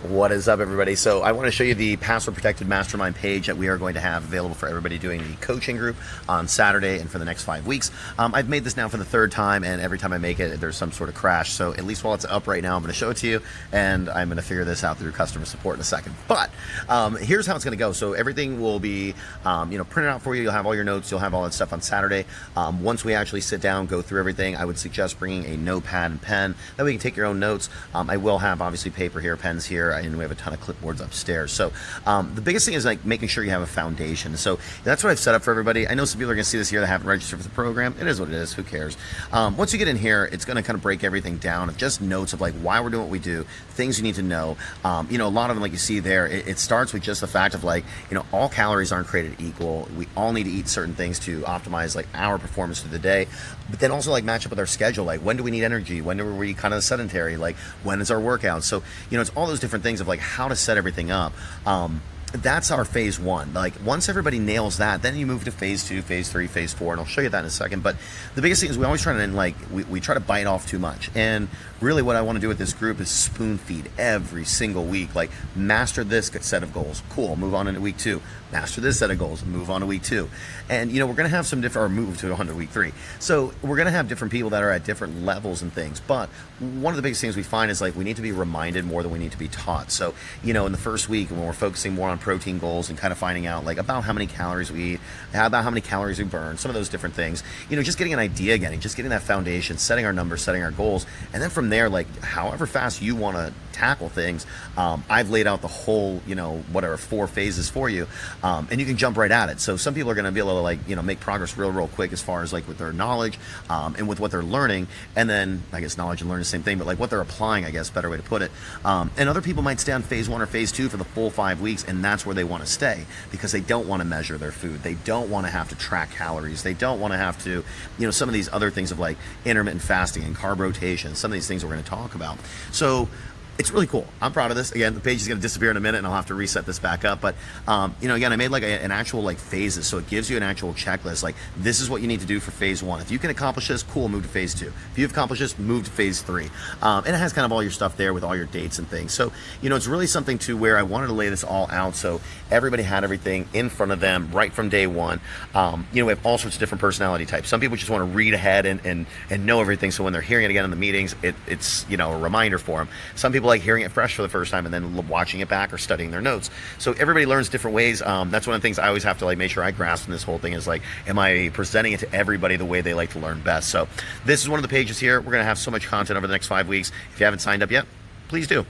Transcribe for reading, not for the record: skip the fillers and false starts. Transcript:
What is up, everybody? So I want to show you the password protected mastermind page that we are going to have available for everybody doing the coaching group on Saturday and for the next 5 weeks. I've made this now for the third time, and every time I make it, there's some sort of crash. So at least while it's up right now, I'm going to show it to you, and I'm going to figure this out through customer support in a second. But here's how it's going to go. So everything will be printed out for you. You'll have all your notes. You'll have all that stuff on Saturday. Once we actually sit down, go through everything, I would suggest bringing a notepad and pen. That way you can take your own notes. I will have, obviously, paper here, pens here, and we have a ton of clipboards upstairs. So the biggest thing is like making sure you have a foundation. So that's what I've set up for everybody. I know some people are going to see this here that haven't registered for the program. It is what it is. Who cares? Once you get in here, it's going to kind of break everything down. Just notes of like why we're doing what we do, things you need to know. A lot of them, like you see there, it starts with just the fact of like, all calories aren't created equal. We all need to eat certain things to optimize like our performance through the day, but then also like match up with our schedule. Like when do we need energy? When are we kind of sedentary? Like when is our workout? So, it's all those different things of like how to set everything up. That's our phase one. Like once everybody nails that, then you move to phase two, phase three, phase four, and I'll show you that in a second. But the biggest thing is we always try to we try to bite off too much. And really what I want to do with this group is spoon feed every single week. Like master this set of goals. Cool, move on into week 2. Master this set of goals, move on to week 2. And we're gonna have some different, or move to week 3. So we're gonna have different people that are at different levels and things. But one of the biggest things we find is like we need to be reminded more than we need to be taught. So, in the first week when we're focusing more on protein goals and kind of finding out like about how many calories we eat, about how many calories we burn, some of those different things, just getting an idea, just getting that foundation, setting our numbers, setting our goals. And then from there, like however fast you want to tackle things, I've laid out the whole, 4 phases for you. And you can jump right at it. So some people are going to be able to make progress real quick as far as like with their knowledge and with what they're learning. And then I guess knowledge and learning the same thing, but like what they're applying, I guess, better way to put it. And other people might stay on phase 1 or phase 2 for the full 5 weeks, and that's where they want to stay because they don't want to measure their food. They don't want to have to track calories. They don't want to have to, some of these other things of like intermittent fasting and carb rotation, some of these things we're going to talk about. So it's really cool. I'm proud of this. Again, the page is going to disappear in a minute and I'll have to reset this back up. But, again, I made like an actual like phases. So it gives you an actual checklist. Like this is what you need to do for phase 1. If you can accomplish this, cool, move to phase 2. If you've accomplished this, move to phase 3. And it has kind of all your stuff there with all your dates and things. So, it's really something to where I wanted to lay this all out. So everybody had everything in front of them right from day one. We have all sorts of different personality types. Some people just want to read ahead and know everything. So when they're hearing it again in the meetings, it's, a reminder for them. Some people like hearing it fresh for the first time and then watching it back or studying their notes. So everybody learns different ways. That's one of the things I always have to like make sure I grasp in this whole thing is like, am I presenting it to everybody the way they like to learn best? So this is one of the pages here. We're going to have so much content over the next 5 weeks. If you haven't signed up yet, please do.